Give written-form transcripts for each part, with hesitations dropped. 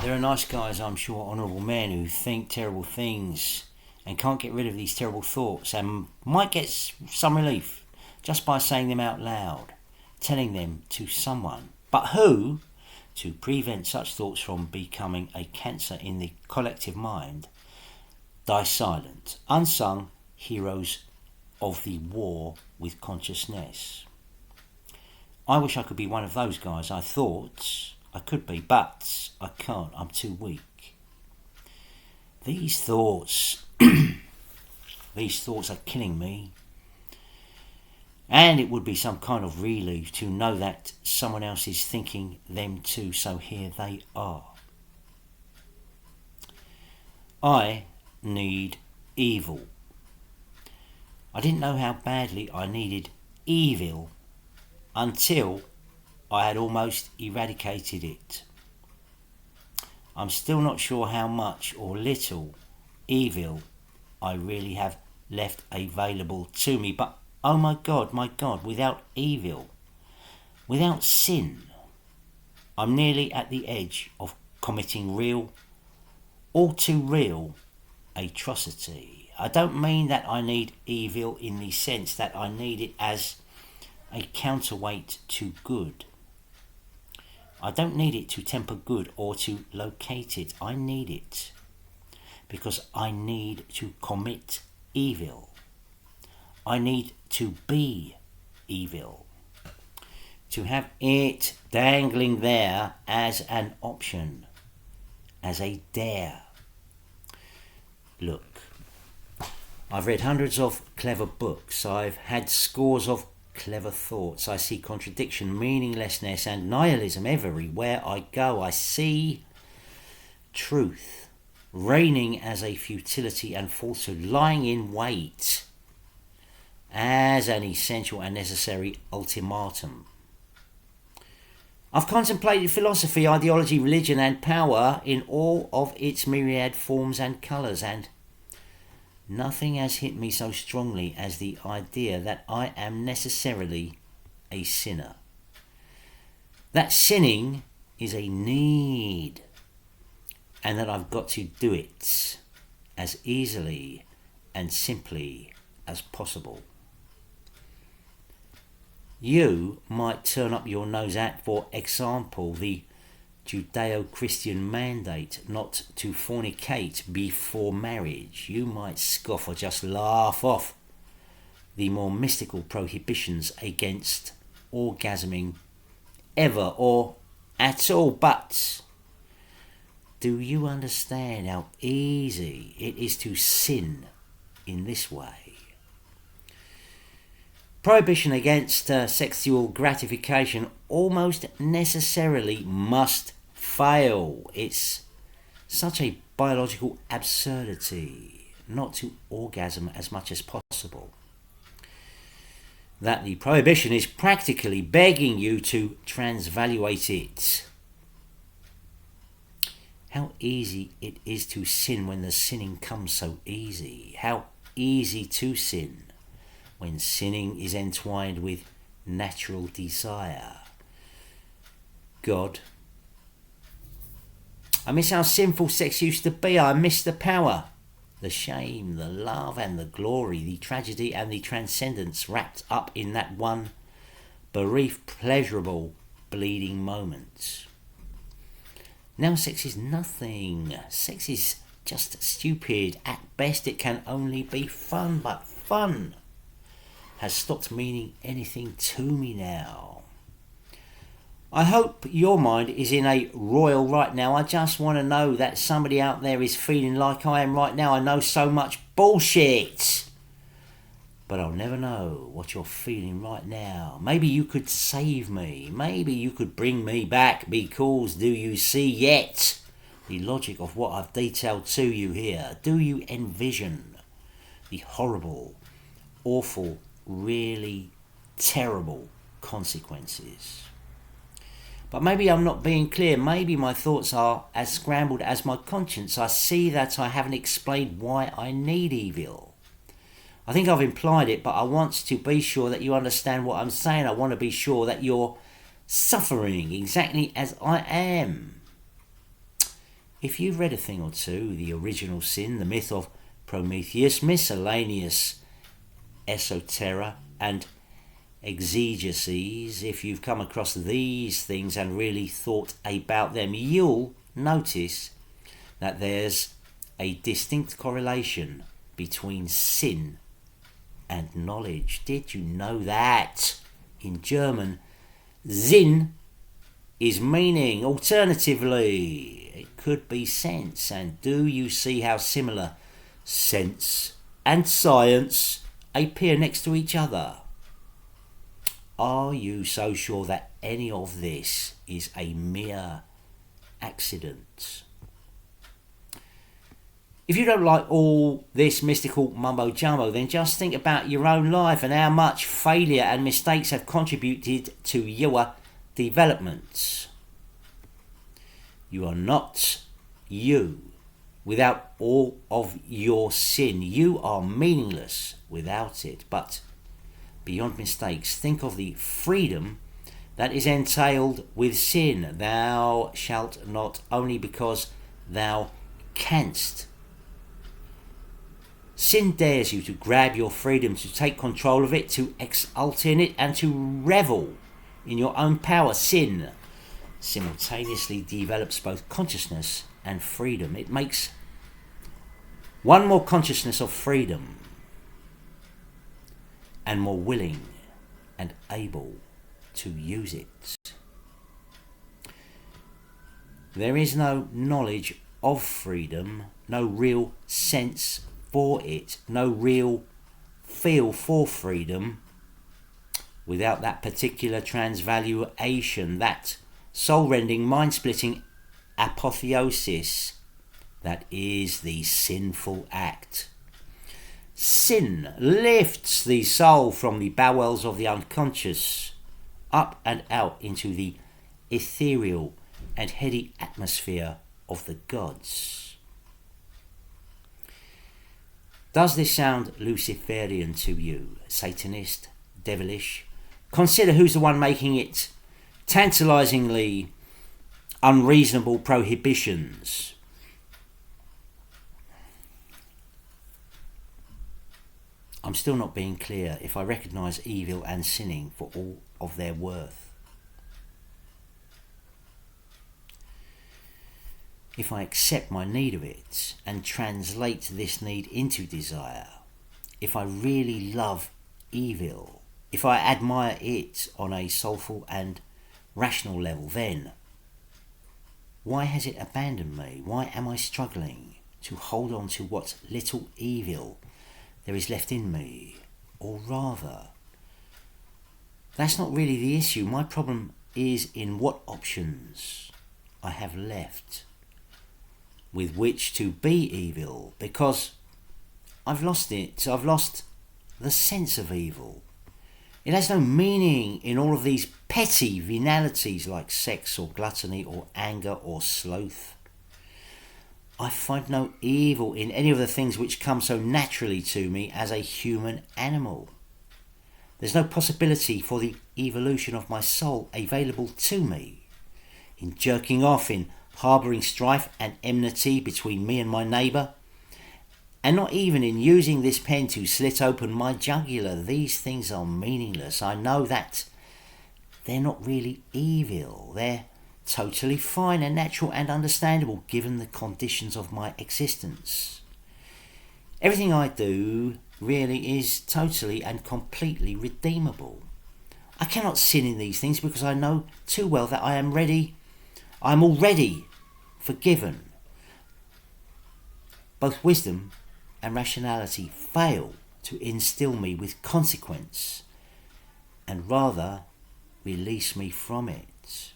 There are nice guys, I'm sure, honourable men who think terrible things and can't get rid of these terrible thoughts and might get some relief just by saying them out loud, telling them to someone. But who, to prevent such thoughts from becoming a cancer in the collective mind, die silent, unsung heroes of the war with consciousness. I wish I could be one of those guys. I thought I could be, but I can't. I'm too weak. These thoughts, these thoughts are killing me. And it would be some kind of relief to know that someone else is thinking them too, so here they are. I need evil. I didn't know how badly I needed evil until I had almost eradicated it. I'm still not sure how much or little evil I really have left available to me, but oh my God, without evil, without sin, I'm nearly at the edge of committing real, all too real atrocity. I don't mean that I need evil in the sense that I need it as a counterweight to good. I don't need it to temper good or to locate it. I need it because I need to commit evil. I need to be evil. To have it dangling there as an option, as a dare. Look, I've read hundreds of clever books. I've had scores of clever thoughts. I see contradiction, meaninglessness and nihilism everywhere I go. I see truth reigning as a futility and falsehood, lying in wait as an essential and necessary ultimatum. I've contemplated philosophy, ideology, religion and power in all of its myriad forms and colours, and nothing has hit me so strongly as the idea that I am necessarily a sinner. That sinning is a need, and that I've got to do it as easily and simply as possible. You might turn up your nose at, for example, the Judeo-Christian mandate not to fornicate before marriage. You might scoff or just laugh off the more mystical prohibitions against orgasming ever or at all. But do you understand how easy it is to sin in this way? Prohibition against sexual gratification almost necessarily must fail. It's such a biological absurdity not to orgasm as much as possible that the prohibition is practically begging you to transvaluate it. How easy it is to sin when the sinning comes so easy. How easy to sin when sinning is entwined with natural desire. God, I miss how sinful sex used to be. I miss the power, the shame, the love and the glory, the tragedy and the transcendence wrapped up in that one brief, pleasurable, bleeding moment. Now sex is nothing. Sex is just stupid. At best it can only be fun, but fun has stopped meaning anything to me now. I hope your mind is in a royal right now. I just want to know that somebody out there is feeling like I am right now. I know so much bullshit, but I'll never know what you're feeling right now. Maybe you could save me. Maybe you could bring me back, because do you see yet the logic of what I've detailed to you here? Do you envision the horrible, awful, really terrible consequences? But maybe I'm not being clear. Maybe my thoughts are as scrambled as my conscience. I see that I haven't explained why I need evil. I think I've implied it, but I want to be sure that you understand what I'm saying. I want to be sure that you're suffering exactly as I am. If you've read a thing or two, The Original Sin, The Myth of Prometheus, miscellaneous esoterica and exegeses, if you've come across these things and really thought about them, you'll notice that there's a distinct correlation between sin and knowledge. Did you know that? In German, Sinn is meaning. Alternatively, it could be sense. And do you see how similar sense and science appear next to each other? Are you so sure that any of this is a mere accident? If you don't like all this mystical mumbo-jumbo, then just think about your own life and how much failure and mistakes have contributed to your development. You are not you without all of your sin. You are meaningless without it. But beyond mistakes, think of the freedom that is entailed with sin. Thou shalt not, only because thou canst. Sin dares you to grab your freedom, to take control of it, to exult in it, and to revel in your own power. Sin simultaneously develops both consciousness and freedom. It makes one more consciousness of freedom and more willing and able to use it. There is no knowledge of freedom, no real sense for it, no real feel for freedom without that particular transvaluation, that soul-rending, mind-splitting apotheosis that is the sinful act. Sin lifts the soul from the bowels of the unconscious up and out into the ethereal and heady atmosphere of the gods. Does this sound Luciferian to you? Satanist? Devilish? Consider who's the one making it. Tantalizingly unreasonable prohibitions. I'm still not being clear if I recognise evil and sinning for all of their worth. If I accept my need of it and translate this need into desire, if I really love evil, if I admire it on a soulful and rational level, then why has it abandoned me? Why am I struggling to hold on to what little evil there is left in me? Or rather, that's not really the issue. My problem is in what options I have left with which to be evil, because I've lost it. I've lost the sense of evil. It has no meaning in all of these petty venalities like sex or gluttony or anger or sloth. I find no evil in any of the things which come so naturally to me as a human animal. There's no possibility for the evolution of my soul available to me in jerking off, in harbouring strife and enmity between me and my neighbour, and not even in using this pen to slit open my jugular. These things are meaningless. I know that they're not really evil. They're totally fine and natural and understandable given the conditions of my existence. Everything I do really is totally and completely redeemable. I cannot sin in these things because I know too well that I am already forgiven. Both wisdom and rationality fail to instill me with consequence and rather release me from it.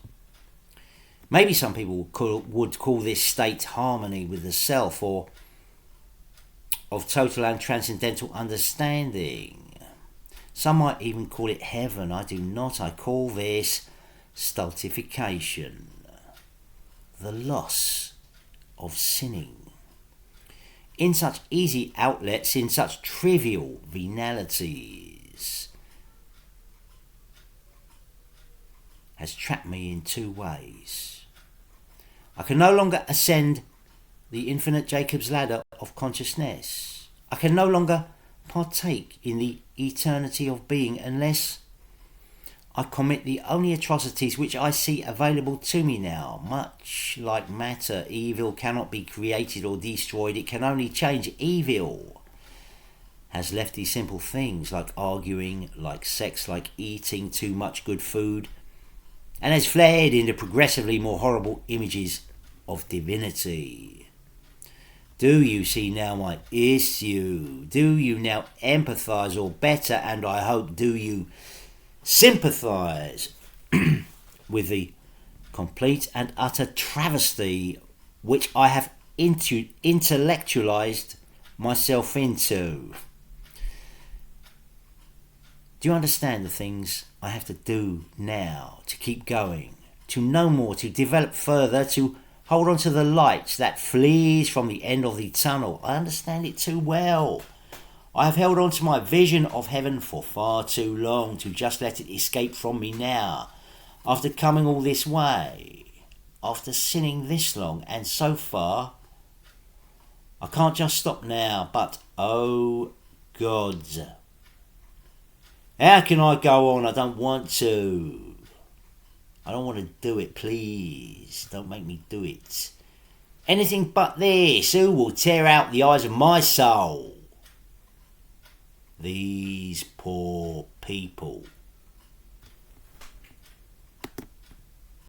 Maybe some people would call this state harmony with the self, or of total and transcendental understanding. Some might even call it heaven. I do not. I call this stultification, the loss of sinning. In such easy outlets, in such trivial venalities, has trapped me in two ways. I can no longer ascend the infinite Jacob's ladder of consciousness. I can no longer partake in the eternity of being unless I commit the only atrocities which I see available to me now. Much like matter, evil cannot be created or destroyed, it can only change. Evil has left these simple things like arguing, like sex, like eating too much good food, and has fled into progressively more horrible images of divinity. Do you see now my issue? Do you now empathize, or better, and I hope, do you sympathize with the complete and utter travesty which I have intellectualized myself into? Do you understand the things I have to do now to keep going, to know more, to develop further, to hold on to the light that flees from the end of the tunnel? I understand it too well. I have held on to my vision of heaven for far too long to just let it escape from me now. After coming all this way, after sinning this long and so far, I can't just stop now, but oh God, how can I go on? I don't want to. I don't want to do it, please. Don't make me do it. Anything but this. Who will tear out the eyes of my soul? These poor people.